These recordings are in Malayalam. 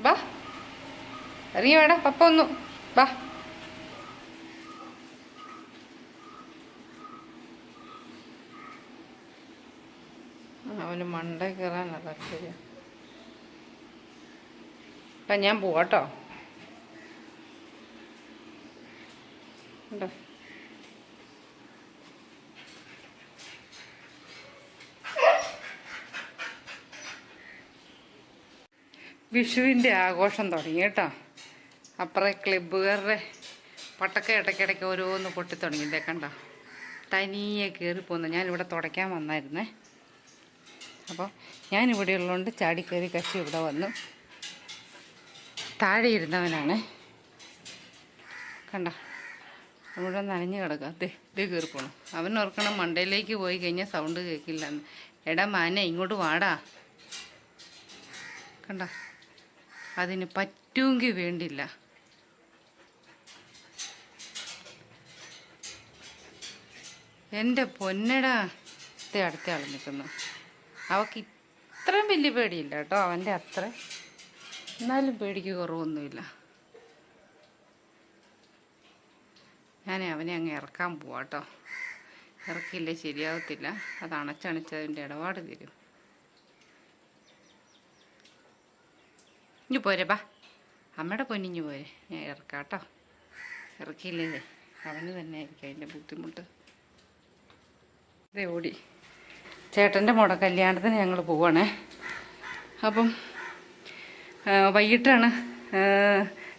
വാ, ഇറങ്ങി വേടാ, പപ്പ ഒന്നു വാ. അവന് മണ്ട കയറാനാ താല്പര്യം. അപ്പം ഞാൻ പോവാട്ടോ. ഉണ്ടോ വിഷുവിൻ്റെ ആഘോഷം തുടങ്ങി കേട്ടോ. അപ്പുറം ക്ലബ്ബുകാരുടെ പട്ടക്ക ഇടയ്ക്കിടയ്ക്ക് ഓരോന്ന് പൊട്ടിത്തുടങ്ങി. ഇതേ കണ്ടോ, തനിയെ കയറിപ്പോന്നു. ഞാനിവിടെ തുടയ്ക്കാൻ വന്നായിരുന്നേ. അപ്പോൾ ഞാനിവിടെ ഉള്ളതുകൊണ്ട് ചാടിക്കയറി കശി ഇവിടെ വന്നു. താഴെ ഇരുന്നവനാണ് കണ്ട, ഇവിടെ നനഞ്ഞ് കിടക്കുക. ഇത് കയറി പോകണം. അവൻ ഓർക്കണം മണ്ടയിലേക്ക് പോയി കഴിഞ്ഞാൽ സൗണ്ട് കേൾക്കില്ല എന്ന്. എടാ മാനെ ഇങ്ങോട്ട് വാടാ. കണ്ട, അതിന് പറ്റുമെങ്കിൽ വേണ്ടില്ല. എൻ്റെ പൊന്നടാ, അടുത്ത ആൾ നിൽക്കുന്നു. അവൾക്ക് ഇത്രയും വലിയ പേടിയില്ല കേട്ടോ, അവൻ്റെ അത്ര. എന്നാലും പേടിക്ക് കുറവൊന്നുമില്ല. ഞാൻ അവനെ അങ്ങ് ഇറക്കാൻ പോവാം കേട്ടോ. ഇറക്കിയില്ലേ ശരിയാവത്തില്ല. അത് അണച്ചതിൻ്റെ ഇടപാട് തരും. ഇഞ്ഞു പോരെ ബാ, അമ്മയുടെ പൊന്നിഞ്ഞു പോരെ. ഞാൻ ഇറക്കാം കേട്ടോ. ഇറക്കിയില്ലേ അവന് തന്നെ ആയിരിക്കും അതിൻ്റെ ബുദ്ധിമുട്ട്. ഇതേ ഓടി. ചേട്ടൻ്റെ മോടെ കല്യാണത്തിന് ഞങ്ങൾ പോവാണേ. അപ്പം വൈകിട്ടാണ്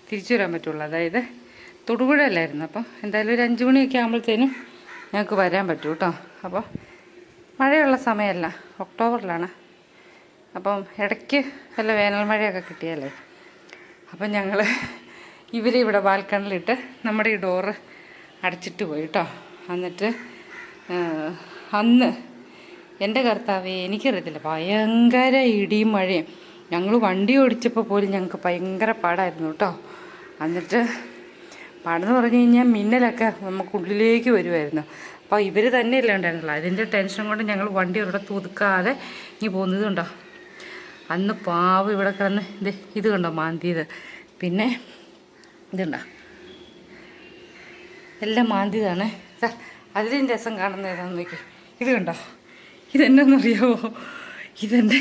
തിരിച്ചു വരാൻ പറ്റുള്ളൂ. അതായത് തൊടുപുഴയിലായിരുന്നു. അപ്പം എന്തായാലും ഒരു 5 മണിയൊക്കെ ആകുമ്പോഴത്തേനും ഞങ്ങൾക്ക് വരാൻ പറ്റും കേട്ടോ. അപ്പോൾ മഴയുള്ള സമയമല്ല, ഒക്ടോബറിലാണ്. അപ്പം ഇടയ്ക്ക് വല്ല വേനൽ മഴയൊക്കെ കിട്ടിയാലേ. അപ്പം ഞങ്ങൾ ഇവരിവിടെ ബാൽക്കണിലിട്ട് നമ്മുടെ ഈ ഡോറ് അടച്ചിട്ട് പോയി കേട്ടോ. എന്നിട്ട് അന്ന് എൻ്റെ കർത്താവേ എനിക്കറിയത്തില്ല, ഭയങ്കര ഇടിയും മഴയും. ഞങ്ങൾ വണ്ടി ഓടിച്ചപ്പോൾ പോലും ഞങ്ങൾക്ക് ഭയങ്കര പാടായിരുന്നു കേട്ടോ. എന്നിട്ട് പാടെന്ന് പറഞ്ഞു കഴിഞ്ഞാൽ മിന്നലൊക്കെ നമുക്കുള്ളിലേക്ക് വരുമായിരുന്നു. അപ്പോൾ ഇവർ തന്നെയല്ലേ ഉണ്ടായിരുന്നുള്ളൂ. അതിൻ്റെ ടെൻഷൻ കൊണ്ട് ഞങ്ങൾ വണ്ടി ഇവിടെ ഒതുക്കാതെ ഇനി പോകുന്നതുണ്ടോ. അന്ന് പാവ് ഇവിടെ കിടന്ന് ഇത് കണ്ടോ മാന്തിയത്. പിന്നെ ഇതുണ്ടോ എല്ലാം മാന്തിയതാണ്. അതിൻ്റെ രസം കാണുന്ന ഏതാണെന്ന് നോക്കി. ഇത് കണ്ടോ, ഇതെന്നാന്നറിയാമോ, ഇതെൻ്റെ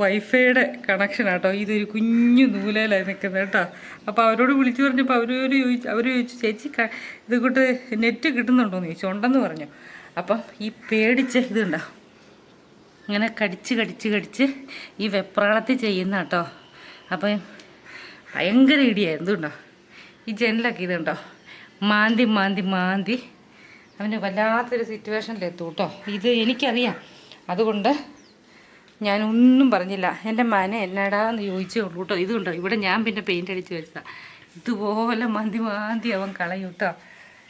വൈഫൈയുടെ കണക്ഷനാട്ടോ. ഇതൊരു കുഞ്ഞു നൂലയിലാണ് നിൽക്കുന്നത് കേട്ടോ. അപ്പോൾ അവരോട് വിളിച്ചു പറഞ്ഞപ്പോൾ അവർ ചോദിച്ചു ചേച്ചി ഇത് കൂട്ട് നെറ്റ് കിട്ടുന്നുണ്ടോയെന്ന് ചോദിച്ചു. ഉണ്ടെന്ന് പറഞ്ഞു. അപ്പം ഈ പേടിച്ച് ഇതുണ്ടോ ഇങ്ങനെ കടിച്ച് ഈ വെപ്രാളത്തിൽ ചെയ്യുന്ന കേട്ടോ. അപ്പം ഭയങ്കര ഇടിയായിരുന്നു കേട്ടോ. ഈ ജനലൊക്കെ ഇതുണ്ടോ മാന്തി അവന് വല്ലാത്തൊരു സിറ്റുവേഷനിലെത്തും കേട്ടോ. ഇത് എനിക്കറിയാം, അതുകൊണ്ട് ഞാനൊന്നും പറഞ്ഞില്ല. എൻ്റെ മന എന്നാടാന്ന് ചോദിച്ചേ ഉള്ളൂ കേട്ടോ. ഇതുണ്ടോ ഇവിടെ ഞാൻ പിന്നെ പെയിൻ്റ് അടിച്ച് വെച്ചതാണ്. ഇതുപോലെ മാന്തി അവൻ കളയും കേട്ടോ.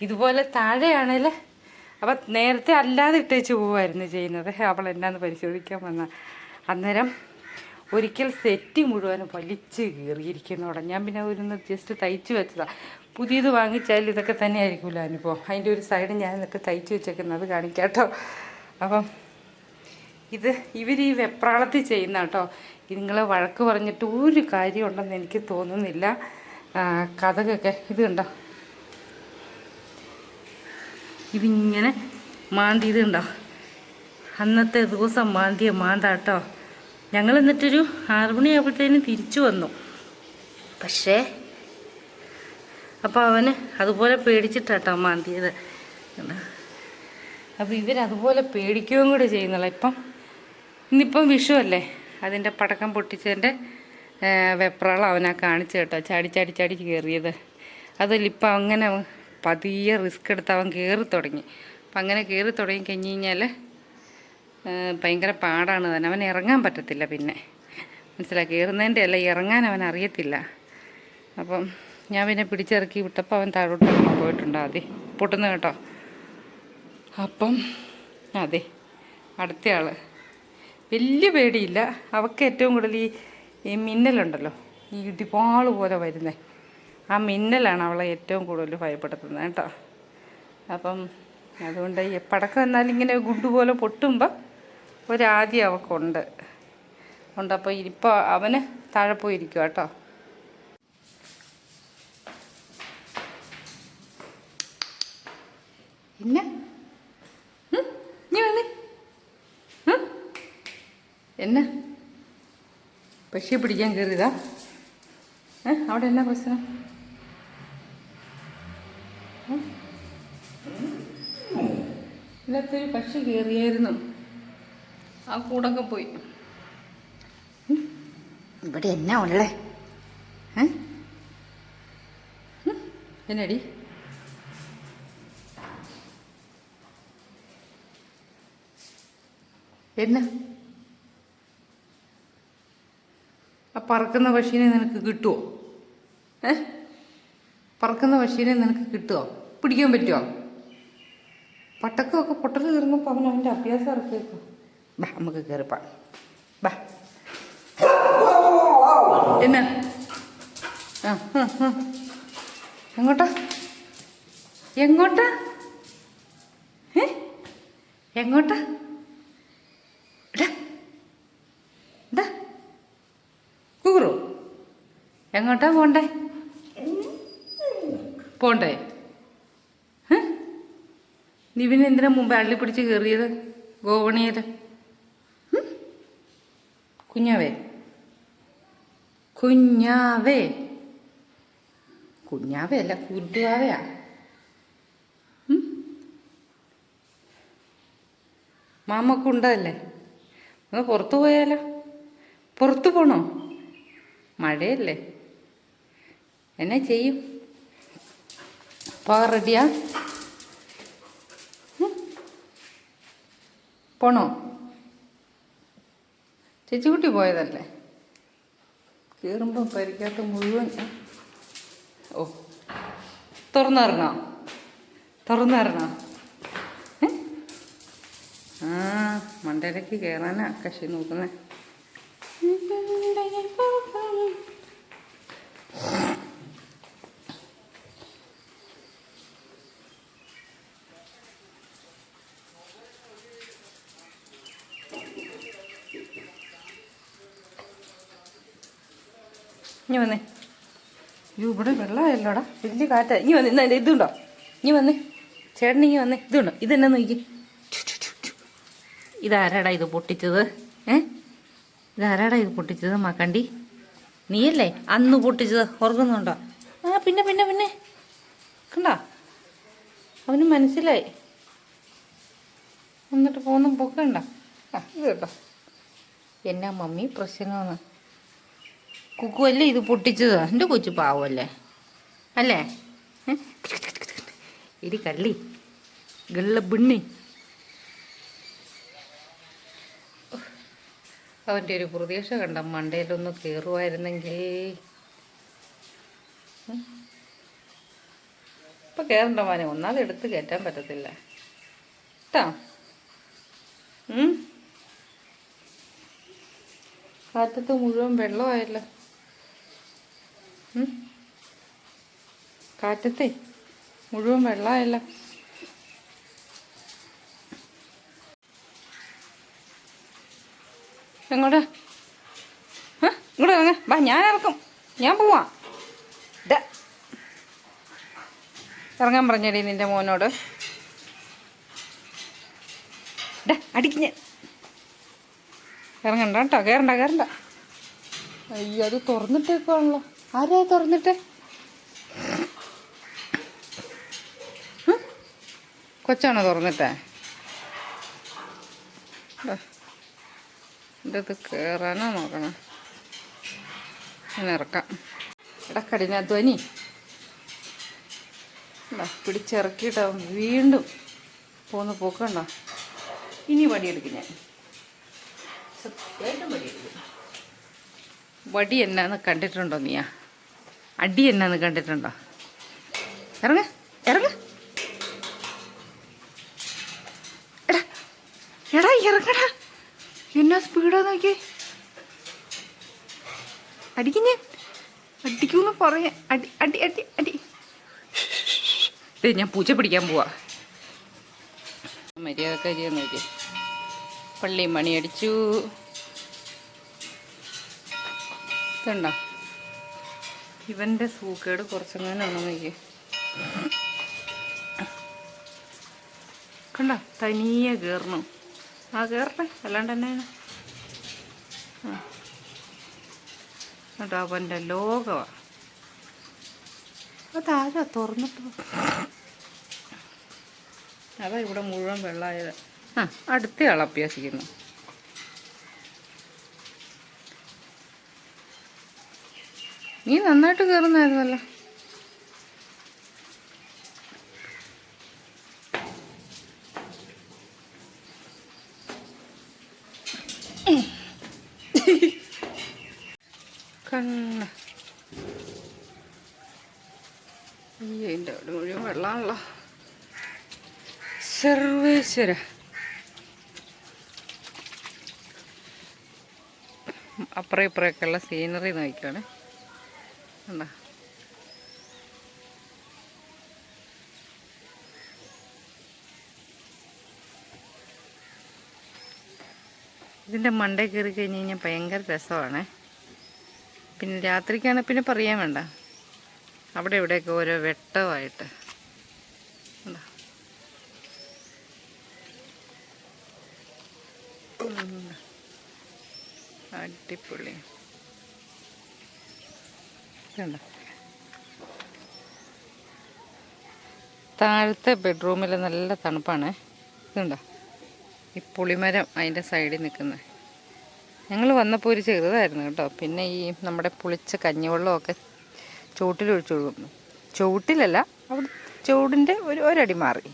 ഇതുപോലെ താഴെയാണേൽ അപ്പം നേരത്തെ അല്ലാതെ ഇട്ടേച്ച് പോവുമായിരുന്നു ചെയ്യുന്നത്. അവൾ എന്നാന്ന് പരിശോധിക്കാൻ വന്ന അന്നേരം ഒരിക്കൽ സെറ്റ് മുഴുവനും വലിച്ച് കീറിയിരിക്കുന്നതോടെ ഞാൻ പിന്നെ ഒരു ജസ്റ്റ് തയ്ച്ച് വെച്ചതാണ്. പുതിയത് വാങ്ങിച്ചാൽ ഇതൊക്കെ തന്നെ ആയിരിക്കുമല്ലോ അനുഭവം. അതിൻ്റെ ഒരു സൈഡ് ഞാൻ എന്നിട്ട് തയ്ച്ച് വെച്ചേക്കുന്നത് കാണിക്കാം കേട്ടോ. അപ്പം ഇവർ ഈ വെപ്രാളത്തിൽ ചെയ്യുന്ന കേട്ടോ. നിങ്ങളെ വഴക്ക് പറഞ്ഞിട്ട് ഒരു കാര്യമുണ്ടെന്ന് എനിക്ക് തോന്നുന്നില്ല. കഥകൊക്കെ ഇത് കണ്ടോ, ഇതിങ്ങനെ മാന്തി. ഇതുണ്ടോ അന്നത്തെ ദിവസം മാന്തിയ മാന്താട്ടോ. ഞങ്ങൾ എന്നിട്ടൊരു 6 മണിയാകുമ്പോഴത്തേനും തിരിച്ചു വന്നു. പക്ഷേ അപ്പോൾ അവന് അതുപോലെ പേടിച്ചിട്ടാട്ടോ മാന്തിയത്. അപ്പോൾ ഇവരതുപോലെ പേടിക്കുകയും കൂടി ചെയ്യുന്നുള്ള. ഇന്നിപ്പം വിഷു അല്ലേ, അതിൻ്റെ പടക്കം പൊട്ടിച്ചതിൻ്റെ വെപ്രാളം അവനാ കാണിച്ചു കേട്ടോ. ചാടി കയറിയത്. അതിലിപ്പം അങ്ങനെ പതിയെ റിസ്ക് എടുത്ത് അവൻ കയറി തുടങ്ങി. അപ്പം അങ്ങനെ കയറി തുടങ്ങി കഴിഞ്ഞ് കഴിഞ്ഞാൽ ഭയങ്കര പാടാണ് തന്നെ. അവൻ ഇറങ്ങാൻ പറ്റത്തില്ല. പിന്നെ മനസ്സിലായി, കയറുന്നതിൻ്റെ അല്ല, ഇറങ്ങാൻ അവൻ അറിയത്തില്ല. അപ്പം ഞാൻ പിന്നെ പിടിച്ചിറക്കി വിട്ടപ്പോൾ അവൻ താഴോട്ട് പോയിട്ടുണ്ട്. പൊട്ടുന്ന കേട്ടോ. അപ്പം അടുത്ത ആൾ വലിയ പേടിയില്ല. അവൾക്ക് ഏറ്റവും കൂടുതൽ ഈ മിന്നലുണ്ടല്ലോ, ഈ ഇടിപാള് പോലെ വരുന്നത്, ആ മിന്നലാണ് അവളെ ഏറ്റവും കൂടുതൽ ഭയപ്പെടുത്തുന്നത് കേട്ടോ. അപ്പം അതുകൊണ്ട് ഈ പടക്കം എന്നാലിങ്ങനെ ഗുഡ് പോലെ പൊട്ടുമ്പോൾ ഒരാദ്യം അവൾക്കുണ്ട്. അപ്പോൾ ഇപ്പോൾ അവന് താഴെ പോയിരിക്കുക കേട്ടോ. പിന്നെ നീ വന്നേ. എന്നാ പക്ഷിയെ പിടിക്കാൻ കയറിയതാ? അവിടെ എന്നാ പ്രശ്നം? ഇതിനകത്തൊരു പക്ഷി കയറിയായിരുന്നു, ആ കൂടൊക്കെ പോയി. ഇവിടെ എന്നാ ഉള്ളേ? എന്നടി എന്നാ? ആ പറക്കുന്ന പക്ഷീനെ നിനക്ക് കിട്ടുമോ? പറക്കുന്ന പക്ഷീനെ നിനക്ക് കിട്ടുമോ? പിടിക്കാൻ പറ്റുമോ? പട്ടക്കമൊക്കെ പൊട്ടൽ കയറുമ്പോൾ അവൻ അവൻ്റെ അഭ്യാസം ഇറക്കിയേക്കും. ബാ നമുക്ക് കയറിപ്പാ. ബാ എന്നാ? എങ്ങോട്ടാ എങ്ങോട്ടാ എങ്ങോട്ടാ? കൂറോ എങ്ങോട്ടാ പോണ്ടേ? പോണ്ടേ? നീ പിന്നെ എന്തിനാ മുമ്പ് അള്ളി പിടിച്ച് കയറിയത് ഗോവണിയിൽ? കുഞ്ഞാവേ കുഞ്ഞാവേ കുഞ്ഞാവേ അല്ല കുരുവാവയാ. മാമൊക്കെ ഉണ്ടല്ലേ? ഒന്ന് പുറത്തു പോയാലോ? പുറത്തു പോണോ? മഴയല്ലേ, എന്നാ ചെയ്യും? പോകാൻ റെഡിയാ? പോണോ? ചേച്ചിക്കുട്ടി പോയതല്ലേ? കയറുമ്പം പരിക്കാത്ത മുഴുവൻ. ഓ തുറന്നിറങ്ങോ? തുറന്നിറങ്ങോ? ആ മണ്ടയിലേക്ക് കയറാനാ കക്ഷി നോക്കുന്നേ. ഇനി വന്നേ. ഇവിടെ വെള്ളമായല്ലോടാ, വലിയ കാറ്റാ. ഇനി വന്നേ. ഇന്ന ഇതുണ്ടോ? ഇനി വന്നേ ചേട്ടൻ, ഇനി വന്നേ. ഇതുണ്ടോ? ഇതെന്നാ നോക്കി. ഇതാരാടാ ഇത് പൊട്ടിച്ചത്? ഇതാരാടാ ഇത് പൊട്ടിച്ചത്? മക്കണ്ടി നീയല്ലേ അന്ന് പൊട്ടിച്ചത്? ഓർക്കുന്നുണ്ടോ? ആ പിന്നെ പിന്നെ പിന്നെ കണ്ടോ, അവന് മനസ്സിലായി. എന്നിട്ട് പോകുന്ന പൊക്കണ്ട. ഇത് കേട്ടോ, എന്നാ മമ്മി പ്രശ്നമാണ്. കുക്കു അല്ലേ ഇത് പൊട്ടിച്ചത്? എൻ്റെ കൊച്ചു പാവല്ലേ അല്ലേ? ഇരി കള്ളി ഗള്ള ബിണ്ണി. അവൻ്റെ ഒരു പ്രതീക്ഷ കണ്ട മണ്ടയിലൊന്ന് കയറുമായിരുന്നെങ്കിൽ. ഇപ്പം കയറണ്ട മോനെ, ഒന്നാമത് എടുത്ത് കയറ്റാൻ പറ്റത്തില്ല കേട്ടോ. കാറ്റത്ത് മുഴുവൻ വെള്ളമായല്ലോ. കാറ്റത്തെ മുഴുവൻ വെള്ളമായല്ലോ. എങ്ങോട്ടാ? ഇങ്ങോട്ട് ഇറങ്ങ. വാ, ഞാൻ ഇറക്കും. ഞാൻ പോവാ. ഇറങ്ങാൻ പറഞ്ഞേടി നിന്റെ മോനോട്. അടിക്ക് ഞാൻ. ഇറങ്ങണ്ട കേട്ടോ, കയറണ്ട കയറണ്ട. അയ്യോ, അത് തുറന്നിട്ടേക്കാണല്ലോ. ആരാ തുറന്നിട്ടേ? കൊച്ചാണോ തുറന്നിട്ടേ? ഇത് കയറാനോ നോക്കണം. ഞാൻ ഇറക്കാം. ഇടക്കടിന ധ്വനി പിടിച്ചിറക്കിയിട്ട് വീണ്ടും പോന്ന് പോക്കണ്ടോ. ഇനി വടിയെടുക്കും ഞാൻ, സത്യമായിട്ടും വടിയെടുക്കും. വടി എന്നാന്ന് കണ്ടിട്ടുണ്ടോ നീയാ? അടി എന്നാന്ന് കണ്ടിട്ടുണ്ടോ? ഇറങ്ങ ഇറങ്ങ. എടാ ഇറങ്ങടാ, എന്നാ സ്പീഡാ നോക്കി. അടിക്കും ഞാൻ, അടിക്കൂന്ന് പറയാ. അടി അടി അടി അടി. ഞാൻ പൂച്ച പിടിക്കാൻ പോവാ. മര്യാദക്കെ ചെയ്യാൻ നോക്കി. പള്ളി മണി അടിച്ചു. ഇതുണ്ടോ, ഇവൻ്റെ സൂക്കേട് കുറച്ചെങ്ങനെ ഉണ്ടോ നോക്കി. കണ്ടോ തനിയെ കയറണു. കയറട്ടെ, അല്ലാണ്ട് തന്നെയാണ്. കേട്ടോ അവൻ്റെ ലോകമാണ്. അതാരാ തുറന്നിട്ട്? അതാ ഇവിടെ മുഴുവൻ വെള്ളമായത്. അടുത്തയാൾ അഭ്യസിക്കുന്നു. നീ നന്നായിട്ട് കയറുന്നായിരുന്നല്ലോ. കണ്ണ ഇതിൻ്റെ അവിടെ മുഴുവൻ വെള്ളമാണല്ലോ. സർവേശ്വര. അപ്പുറം ഇപ്പുറമൊക്കെയുള്ള സീനറി നോക്കിയാണ്. കണ്ടോ, ഇതിൻ്റെ മണ്ടയിൽ കയറി കഴിഞ്ഞ് കഴിഞ്ഞാൽ ഭയങ്കര രസമാണ്. പിന്നെ രാത്രിക്കാണെങ്കിൽ പിന്നെ പറയാൻ വേണ്ട, അവിടെ ഇവിടെയൊക്കെ ഓരോ വെട്ടമായിട്ട്. അടിപൊളി. കണ്ടോ, താഴത്തെ ബെഡ്റൂമിൽ നല്ല തണുപ്പാണ്. ഇതുണ്ടോ ഈ പുളിമരം അതിൻ്റെ സൈഡിൽ നിൽക്കുന്നത്. ഞങ്ങൾ വന്നപ്പോൾ ഒരു ചെറുതായിരുന്നു കേട്ടോ. പിന്നെ ഈ നമ്മുടെ പുളിച്ച കഞ്ഞിവെള്ളമൊക്കെ ചുവട്ടിലൊഴിച്ചൊഴുകും. ചുവട്ടിലല്ല, അവിടെ ചുവടിൻ്റെ ഒരടി മാറി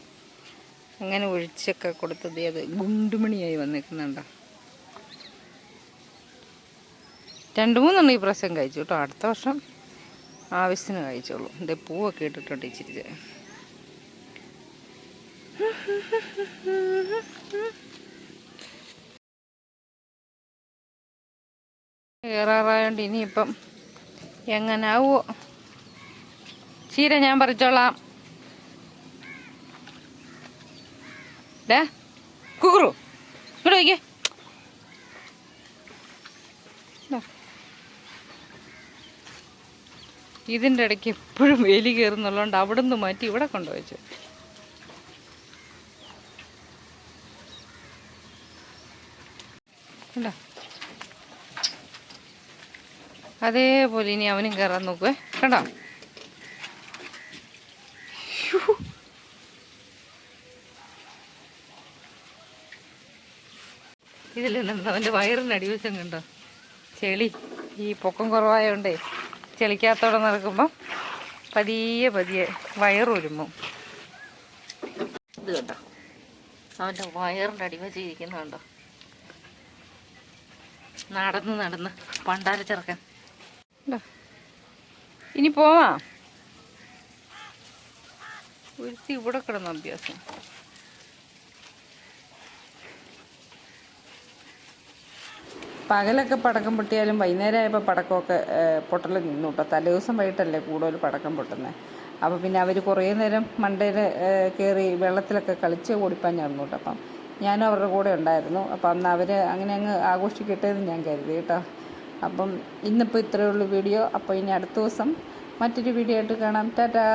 അങ്ങനെ ഒഴിച്ചൊക്കെ കൊടുത്തത് അത് ഗുണ്ടുമണിയായി വന്നിരിക്കുന്നുണ്ടോ. 2-3 ഈ പ്രാവശ്യം കഴിച്ചു കേട്ടോ. അടുത്ത വർഷം ആവശ്യത്തിന് കഴിച്ചോളൂ. ഇത് പൂവൊക്കെ ഇട്ടിട്ടുണ്ട് ഇച്ചിരി. കയറാറായോണ്ട് ഇനിയിപ്പം എങ്ങനാവോ. ചീര ഞാൻ പറിച്ചോളാം. കുക്കുറു ഇങ്ങോട്ട് വയ്ക്കേ. ഇതിൻ്റെ ഇടയ്ക്ക് എപ്പോഴും വേലി കയറുന്നുള്ളതുകൊണ്ട് അവിടെ നിന്ന് മാറ്റി ഇവിടെ കൊണ്ടുവച്ചു. കണ്ടോ, അതേപോലെ ഇനി അവനും കയറാൻ നോക്കുവേ. കണ്ടോ, ഇതിലെന്താ അവൻ്റെ വയറിന് അടിവശം കണ്ടോ ചെളി. ഈ പൊക്കം കുറവായതുകൊണ്ടേ ചെളിക്കകത്തോടെ നടക്കുമ്പം പതിയെ പതിയെ വയറൊരുമ്പം. ഇത് കണ്ടോ, അവൻ്റെ വയറിൻ്റെ അടിവശം ഇരിക്കുന്നുണ്ടോ. നടന്ന് നടന്ന് പണ്ടാര ചെറുക്കൻ. ഇനി പോവാ. ഒരുത്തി ഇവിടെ കിടന്ന അഭ്യാസം. പകലൊക്കെ പടക്കം പൊട്ടിയാലും വൈകുന്നേരം ആയപ്പോൾ പടക്കമൊക്കെ പൊട്ടൽ നിന്നു കേട്ടോ. തലേദിവസം വൈകിട്ടല്ലേ കൂടുതൽ പടക്കം പൊട്ടുന്നത്. അപ്പോൾ പിന്നെ അവർ കുറേ നേരം മണ്ടയിൽ കയറി വെള്ളത്തിലൊക്കെ കളിച്ച് ഓടിപ്പാഞ്ഞായിരുന്നു കേട്ടോ. അപ്പം ഞാനും അവരുടെ കൂടെ ഉണ്ടായിരുന്നു. അപ്പം അന്ന് അവർ അങ്ങനെ അങ്ങ് ആഘോഷിക്കട്ടെ എന്ന് ഞാൻ കരുതി കേട്ടോ. അപ്പം ഇന്നിപ്പോൾ ഇത്രയേ ഉള്ളൂ വീഡിയോ. അപ്പോൾ ഇനി അടുത്ത ദിവസം മറ്റൊരു വീഡിയോ ആയിട്ട് കാണാം. ടാറ്റാ.